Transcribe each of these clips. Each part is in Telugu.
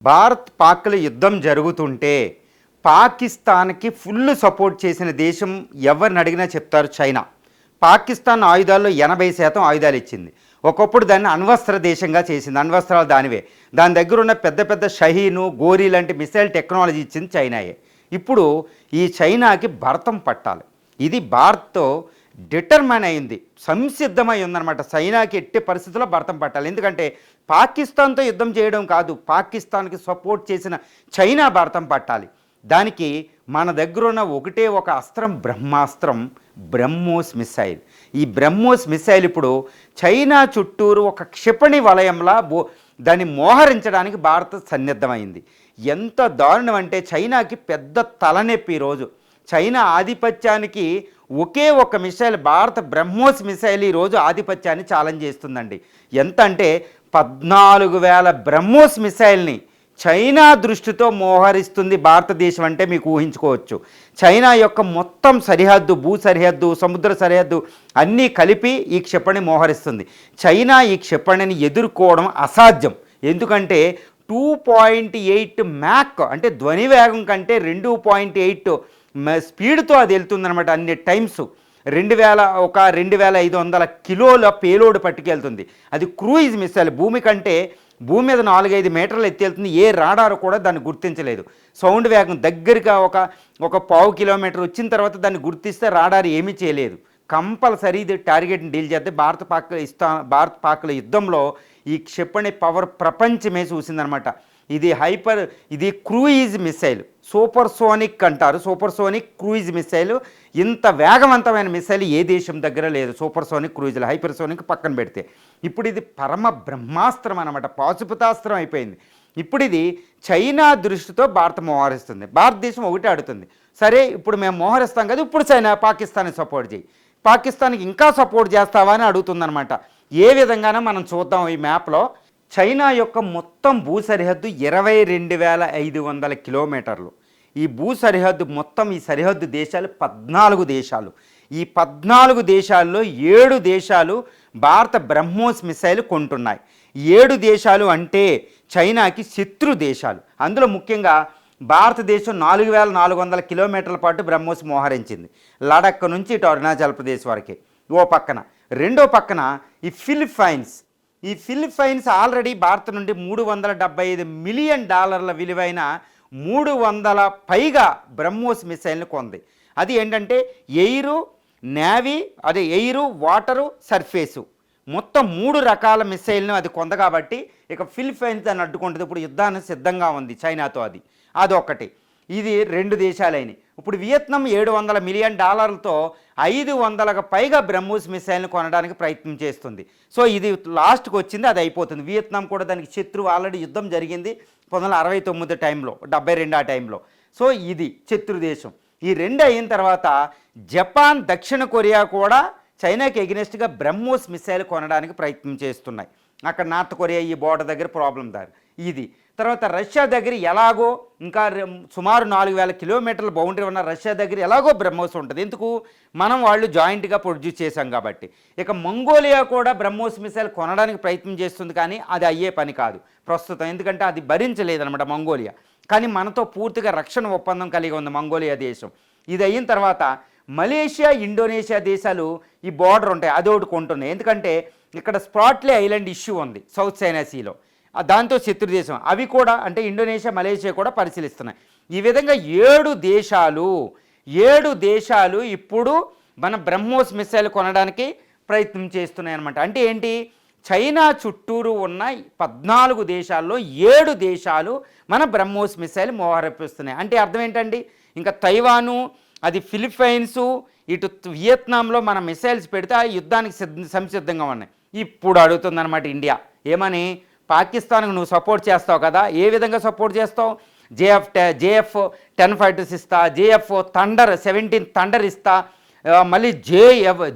భారత్ పాక్ల యుద్ధం జరుగుతుంటే పాకిస్తాన్కి ఫుల్ సపోర్ట్ చేసిన దేశం ఎవరిని అడిగినా చెప్తారు చైనా. పాకిస్తాన్ ఆయుధాల్లో 80% ఆయుధాలు ఇచ్చింది. ఒకప్పుడు దాన్ని అణ్వస్త్ర దేశంగా చేసింది. అణ్వస్త్రాలు దానివే. దాని దగ్గర ఉన్న పెద్ద పెద్ద షహీను గోరీ లాంటి మిసైల్ టెక్నాలజీ ఇచ్చింది చైనాయే. ఇప్పుడు ఈ చైనాకి భరతం పట్టాలి. ఇది భారత్తో డిటర్మైన్ అయింది, సంసిద్ధమై ఉందన్నమాట. చైనాకి ఎట్టి పరిస్థితుల్లో భరతం పట్టాలి. ఎందుకంటే పాకిస్తాన్తో యుద్ధం చేయడం కాదు, పాకిస్తాన్కి సపోర్ట్ చేసిన చైనా భరతం పట్టాలి. దానికి మన దగ్గర ఉన్న ఒకటే ఒక అస్త్రం, బ్రహ్మాస్త్రం, బ్రహ్మోస్ మిసైల్. ఈ బ్రహ్మోస్ మిసైల్ ఇప్పుడు చైనా చుట్టూరు ఒక క్షిపణి వలయంలా దాన్ని మోహరించడానికి భారత్ సన్నద్ధమైంది. ఎంత దారుణం అంటే చైనాకి పెద్ద తలనొప్పి ఈరోజు. చైనా ఆధిపత్యానికి ఒకే ఒక మిసైల్, భారత బ్రహ్మోస్ మిసైల్ ఈరోజు ఆధిపత్యాన్ని ఛాలెంజ్ చేస్తుందండి. ఎంత అంటే 14,000 బ్రహ్మోస్ మిసైల్ని చైనా దృష్టితో మోహరిస్తుంది భారతదేశం. అంటే మీకు ఊహించుకోవచ్చు. చైనా యొక్క మొత్తం సరిహద్దు, భూ సరిహద్దు, సముద్ర సరిహద్దు అన్నీ కలిపి ఈ క్షిపణి మోహరిస్తుంది. చైనా ఈ క్షిపణిని ఎదుర్కోవడం అసాధ్యం. ఎందుకంటే 2.8 మ్యాక్ అంటే ధ్వని వేగం కంటే 2.8 స్పీడ్తో అది వెళ్తుందనమాట. అన్ని టైమ్స్ 2,500 కిలోల పేలోడ్ పట్టుకెళ్తుంది. అది క్రూయిజ్ మిసైల్. భూమి మీద 4-5 మీటర్లు ఎత్తి వెళ్తుంది. ఏ రాడారు కూడా దాన్ని గుర్తించలేదు. సౌండ్ వేగం దగ్గరగా ఒక పావు కిలోమీటర్ వచ్చిన తర్వాత దాన్ని గుర్తిస్తే రాడార్ ఏమీ చేయలేదు. కంపల్సరీ ఇది టార్గెట్ని డీల్ చేస్తే భారత్ పాక్ల యుద్ధంలో ఈ క్షిపణి పవర్ ప్రపంచమే చూసిందనమాట. ఇది క్రూయిజ్ మిసైల్, సూపర్ సోనిక్ అంటారు. Super sonic cruise missile. ఇంత వేగవంతమైన మిసైల్ ఏ దేశం దగ్గర లేదు. సూపర్ సోనిక్ క్రూయిజ్లు, హైపర్ సోనిక్ పక్కన పెడితే ఇప్పుడు ఇది పరమ బ్రహ్మాస్త్రం అనమాట, పాశుపతాస్త్రం అయిపోయింది. ఇప్పుడు ఇది చైనా దృష్టితో భారత్ మోహరిస్తుంది. భారతదేశం ఒకటే అడుగుతుంది, సరే ఇప్పుడు మేము మోహరిస్తాం కదా, ఇప్పుడు చైనా పాకిస్తాన్ని సపోర్ట్ చేయి, పాకిస్తాన్కి ఇంకా సపోర్ట్ చేస్తావా అని అడుగుతుందనమాట. ఏ విధంగానో మనం చూద్దాం. ఈ మ్యాప్లో చైనా యొక్క మొత్తం భూ సరిహద్దు 22,500 కిలోమీటర్లు. ఈ భూ సరిహద్దు మొత్తం, ఈ సరిహద్దు దేశాలు 14 దేశాలు. ఈ 14 దేశాల్లో 7 దేశాలు భారత బ్రహ్మోస్ మిసైల్ కొంటున్నాయి. 7 దేశాలు అంటే చైనాకి శత్రు దేశాలు. అందులో ముఖ్యంగా భారతదేశం 4,400 కిలోమీటర్ల పాటు బ్రహ్మోస్ మోహరించింది. లడక్ నుంచి ఇటు అరుణాచల్ ప్రదేశ్ వరకే ఓ పక్కన. రెండో పక్కన ఈ ఫిలిప్పైన్స్ ఆల్రెడీ భారత్ నుండి $375 మిలియన్ విలువైన 300 పైగా బ్రహ్మోస్ మిసైల్ని కొంది. అది ఏంటంటే ఎయిరు, నేవీ, అదే ఎయిరు, వాటరు, సర్ఫేసు, మొత్తం 3 రకాల మిసైల్ను అది కొంద. కాబట్టి ఇక ఫిలిప్పైన్స్ దాన్ని అడ్డుకుంటుంది. ఇప్పుడు యుద్ధానికి సిద్ధంగా ఉంది చైనాతో. అదొకటి. ఇది 2 దేశాలైనవి. ఇప్పుడు వియత్నాం $700 మిలియన్ 500కు పైగా బ్రహ్మోస్ మిసైల్ని కొనడానికి ప్రయత్నం చేస్తుంది. సో ఇది లాస్ట్కి వచ్చింది, అది అయిపోతుంది. వియత్నాం కూడా దానికి శత్రువు. ఆల్రెడీ యుద్ధం జరిగింది 1969 టైంలో, 72 ఆ టైంలో. సో ఇది శత్రు దేశం. ఈ 2 అయిన తర్వాత జపాన్, దక్షిణ కొరియా కూడా చైనాకి ఎగనెస్ట్గా బ్రహ్మోస్ మిసైల్ కొనడానికి ప్రయత్నం చేస్తున్నాయి. అక్కడ నార్త్ కొరియా ఈ బోర్డర్ దగ్గర ప్రాబ్లం దారి ఇది. తర్వాత రష్యా దగ్గర ఎలాగో ఇంకా సుమారు 4,000 కిలోమీటర్ల బౌండరీ ఉన్న రష్యా దగ్గర ఎలాగో బ్రహ్మోస్ ఉంటుంది. ఎందుకు? మనం వాళ్ళు జాయింట్గా ప్రొడ్యూస్ చేశాం కాబట్టి. ఇక మంగోలియా కూడా బ్రహ్మోస్ మిసైల్ కొనడానికి ప్రయత్నం చేస్తుంది, కానీ అది అయ్యే పని కాదు ప్రస్తుతం. ఎందుకంటే అది భరించలేదన్నమాట మంగోలియా. కానీ మనతో పూర్తిగా రక్షణ ఒప్పందం కలిగి ఉంది మంగోలియా దేశం. ఇది అయిన తర్వాత మలేషియా, ఇండోనేషియా దేశాలు ఈ బోర్డర్ ఉంటాయి, అదొకటి కొంటున్నాయి. ఎందుకంటే ఇక్కడ స్ప్రాట్లీ ఐలాండ్ ఇష్యూ ఉంది సౌత్ చైనా సీలో, దాంతో శత్రు దేశం. అవి కూడా అంటే ఇండోనేషియా, మలేషియా కూడా పరిశీలిస్తున్నాయి. ఈ విధంగా 7 దేశాలు ఇప్పుడు మన బ్రహ్మోస్ మిసైల్ కొనడానికి ప్రయత్నం చేస్తున్నాయి అన్నమాట. అంటే ఏంటి? చైనా చుట్టూరు ఉన్న 14 దేశాల్లో 7 దేశాలు మన బ్రహ్మోస్ మిసైల్ మోహరిపిస్తున్నాయి. అంటే అర్థం ఏంటండి? ఇంకా తైవాను, అది ఫిలిప్పైన్సు, ఇటు వియత్నాంలో మన మిసైల్స్ పెడితే ఆ యుద్ధానికి సంసిద్ధంగా ఉన్నాయి. ఇప్పుడు అడుగుతుందన్నమాట ఇండియా, ఏమని? పాకిస్తాన్కు నువ్వు సపోర్ట్ చేస్తావు కదా, ఏ విధంగా సపోర్ట్ చేస్తావు? JF-10 ఫైటర్స్ ఇస్తా, JF-17 థండర్ ఇస్తా, మళ్ళీ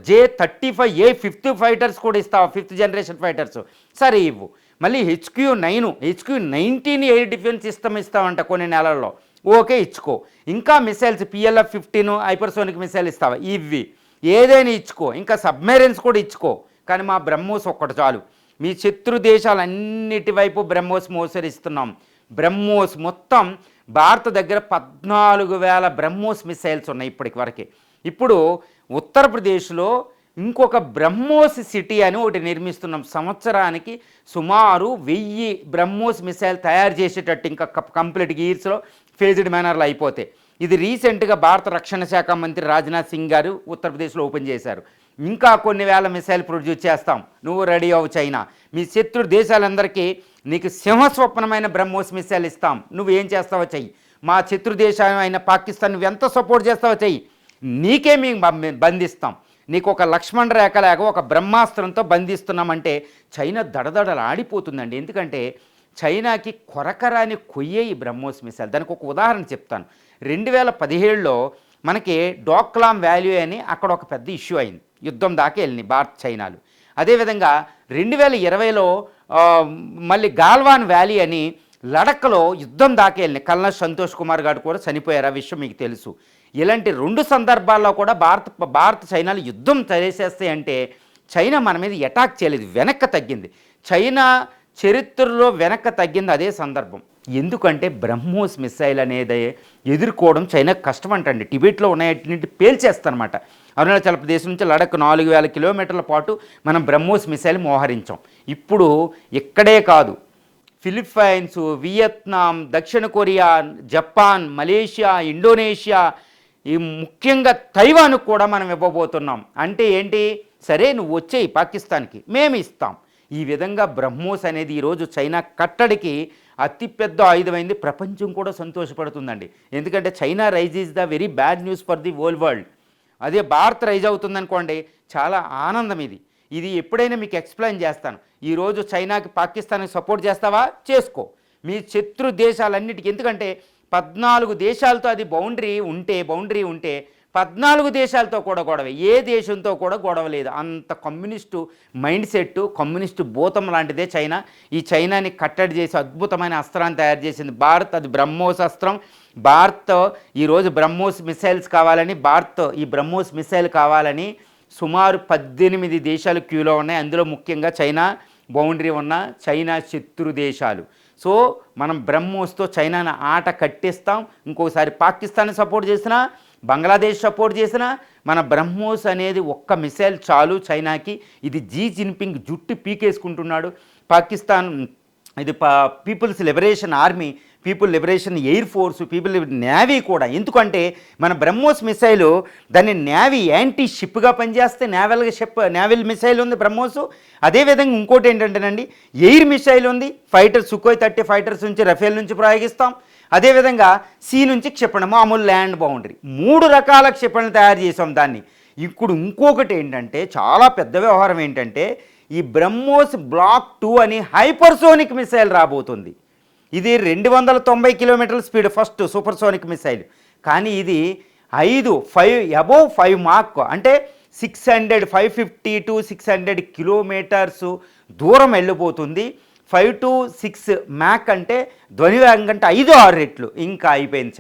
J-35A 5th ఫైటర్స్ కూడా ఇస్తావు, 5th జనరేషన్ ఫైటర్స్. సరే ఇవ్వు. మళ్ళీ HQ-19 ఎయిర్ డిఫెన్స్ ఇస్తామంట కొన్ని నెలల్లో. ఓకే, ఇచ్చుకో. ఇంకా మిసైల్స్ PLF-15 హైపర్సోనిక్ మిసైల్ ఇస్తావా? ఇవి ఏదైనా ఇచ్చుకో. ఇంకా సబ్మెరైన్స్ కూడా ఇచ్చుకో. కానీ మా బ్రహ్మోస్ ఒక్కటి చాలు. మీ శత్రు దేశాలన్నిటి వైపు బ్రహ్మోస్ మోసరిస్తున్నాం. బ్రహ్మోస్ మొత్తం భారత దగ్గర 14,000 బ్రహ్మోస్ మిసైల్స్ ఉన్నాయి ఇప్పటికి వరకే. ఇప్పుడు ఉత్తరప్రదేశ్లో ఇంకొక బ్రహ్మోస్ సిటీ అని ఒకటి నిర్మిస్తున్నాం. సంవత్సరానికి సుమారు 1000 బ్రహ్మోస్ మిసైల్ తయారు చేసేటట్టు ఇంకా కంప్లీట్ ఇయర్స్లో ఫేజ్డ్ మేనర్లో అయిపోతాయి. ఇది రీసెంట్గా భారత రక్షణ శాఖ మంత్రి రాజ్నాథ్ సింగ్ గారు ఉత్తరప్రదేశ్లో ఓపెన్ చేశారు. ఇంకా కొన్ని వేల మిసైల్ ప్రొడ్యూస్ చేస్తాం, నువ్వు రెడీ అవ్వు చైనా. మీ శత్రు దేశాలందరికీ నీకు సింహస్వప్నమైన బ్రహ్మోస్ మిసైల్ ఇస్తాం, నువ్వు ఏం చేస్తావో చెయ్యి. మా శత్రు దేశమైన పాకిస్తాన్ నువ్వు ఎంత సపోర్ట్ చేస్తావో చెయ్యి, నీకే మేము బంధిస్తాం. నీకు ఒక లక్ష్మణ్ రేఖ లేక ఒక బ్రహ్మాస్త్రంతో బంధిస్తున్నామంటే చైనా దడదడలు ఆడిపోతుందండి. ఎందుకంటే చైనాకి కొరకరాని కొయ్యే ఈ బ్రహ్మోస్ మిసైల్. దానికి ఒక ఉదాహరణ చెప్తాను. 2017లో మనకి డోక్లాం వ్యాలీ అని అక్కడ ఒక పెద్ద ఇష్యూ అయింది, యుద్ధం దాకా వెళ్ళినాయి భారత్ చైనాలు. అదేవిధంగా 2020లో మళ్ళీ గాల్వాన్ వ్యాలీ అని లడఖ్లో యుద్ధం దాకా వెళ్ళినాయి. కల్నల్ సంతోష్ కుమార్ గారు కూడా చనిపోయారు, ఆ విషయం మీకు తెలుసు. ఇలాంటి 2 సందర్భాల్లో కూడా భారత చైనాలు యుద్ధం చేసేస్తాయంటే చైనా మన మీద అటాక్ చేయలేదు, వెనక్కి తగ్గింది. చైనా చరిత్రలో వెనక్కి తగ్గింది అదే సందర్భం. ఎందుకంటే బ్రహ్మోస్ మిసైల్ అనేది ఎదుర్కోవడం చైనాకు కష్టం అంటండి. టిబెట్లో ఉన్నాయన్నింటి పేల్చేస్తారనమాట. అరుణాచల్ ప్రదేశ్ నుంచి లడఖ్ 4000 కిలోమీటర్ల పాటు మనం బ్రహ్మోస్ మిసైల్ మోహరించాం. ఇప్పుడు ఇక్కడే కాదు, ఫిలిప్పైన్స్, వియత్నాం, దక్షిణ కొరియా, జపాన్, మలేషియా, ఇండోనేషియా, ఈ ముఖ్యంగా తైవాన్కు కూడా మనం ఇవ్వబోతున్నాం. అంటే ఏంటి, సరే నువ్వు వచ్చేయి పాకిస్తాన్కి, మేము ఇస్తాం. ఈ విధంగా బ్రహ్మోస్ అనేది ఈరోజు చైనా కట్టడికి అతిపెద్ద ఆయుధమైంది. ప్రపంచం కూడా సంతోషపడుతుందండి. ఎందుకంటే China rise is the very bad news for the whole world. అదే భారత్ రైజ్ అవుతుందనుకోండి, చాలా ఆనందం ఇది. ఇది ఎప్పుడైనా మీకు ఎక్స్ప్లెయిన్ చేస్తాను. ఈరోజు చైనాకి పాకిస్తాన్కి సపోర్ట్ చేస్తావా, చేసుకో. మీ శత్రు దేశాలన్నిటికీ, ఎందుకంటే 14 దేశాలతో అది బౌండరీ ఉంటే 14 దేశాలతో కూడా గొడవ, ఏ దేశంతో కూడా గొడవ లేదు. అంత కమ్యూనిస్టు మైండ్ సెట్, కమ్యూనిస్టు భూతం లాంటిదే చైనా. ఈ చైనాని కట్టడి చేసి అద్భుతమైన అస్త్రాన్ని తయారు చేసింది భారత్. అది బ్రహ్మోస్ అస్త్రం. భారత్ ఈరోజు బ్రహ్మోస్ మిసైల్స్ కావాలని, ఈ బ్రహ్మోస్ మిసైల్ కావాలని సుమారు 18 దేశాలు క్యూలో ఉన్నాయి. అందులో ముఖ్యంగా చైనా బౌండరీ ఉన్న చైనా శత్రు దేశాలు. సో మనం బ్రహ్మోస్తో చైనాని ఆట కట్టిస్తాం. ఇంకోసారి పాకిస్తాన్ సపోర్ట్ చేసినా, బంగ్లాదేశ్ సపోర్ట్ చేసినా మన బ్రహ్మోస్ అనేది ఒక్క మిసైల్ చాలు చైనాకి. ఇది జిన్పింగ్ జుట్టు పీకేసుకుంటున్నాడు. పాకిస్తాన్ ఇది peoples liberation army, people liberation air force, people navy కూడా. ఎందుకంటే మన బ్రహ్మోస్ మిసైలు దాన్ని నేవీ యాంటీ షిప్గా పనిచేస్తే నేవల్ మిసైల్ ఉంది బ్రహ్మోస్. అదేవిధంగా ఇంకోటి ఏంటంటేనండి, ఎయిర్ మిసైల్ ఉంది. సుఖోయ్ 30 ఫైటర్స్ నుంచి, రఫేల్ నుంచి ప్రయోగిస్తాం. అదేవిధంగా సీ నుంచి క్షిపణి, మామూలు ల్యాండ్ బౌండరీ, 3 రకాల క్షిపణులు తయారు చేసాం దాన్ని. ఇప్పుడు ఇంకొకటి ఏంటంటే, చాలా పెద్ద వ్యవహారం ఏంటంటే, ఈ బ్రహ్మోస్ బ్లాక్ 2 అని హైపర్సోనిక్ మిసైల్ రాబోతుంది. ఇది 290 కిలోమీటర్ల స్పీడ్, ఫస్ట్ సూపర్సోనిక్ మిసైల్. కానీ ఇది 5 మాక్ అంటే 550 to 600 కిలోమీటర్స్ దూరం వెళ్ళిపోతుంది. 5 to 6 మ్యాక్ అంటే ధ్వని వేగం కంటే 5-6 రెట్లు. ఇంకా అయిపోయింది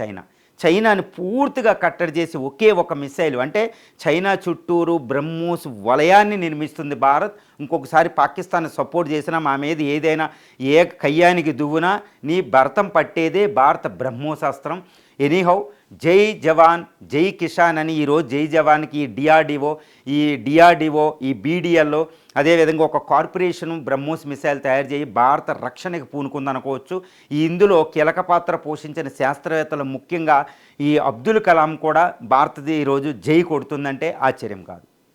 చైనాని పూర్తిగా కట్టడి చేసి ఒకే ఒక మిసైల్, అంటే చైనా చుట్టూరు బ్రహ్మోస్ వలయాన్ని నిర్మిస్తుంది భారత్. ఇంకొకసారి పాకిస్తాన్ సపోర్ట్ చేసినా మా మీద ఏదైనా ఏ కయ్యానికి దువ్వునా నీ భరతం పట్టేదే భారత బ్రహ్మోస్ అస్త్రం. ఎనీహౌ, జై జవాన్ జై కిసాన్ అని ఈరోజు జై జవాన్కి డిఆర్డిఓ ఈ బీడిఎల్లో అదేవిధంగా ఒక కార్పొరేషన్ బ్రహ్మోస్ మిసైల్ తయారు చేయి భారత రక్షణకు పూనుకుందనుకోవచ్చు. ఇందులో కీలక పాత్ర పోషించిన శాస్త్రవేత్తలు, ముఖ్యంగా ఈ అబ్దుల్ కలాం కూడా భారతది ఈరోజు జై కొడుతుందంటే ఆశ్చర్యం కాదు.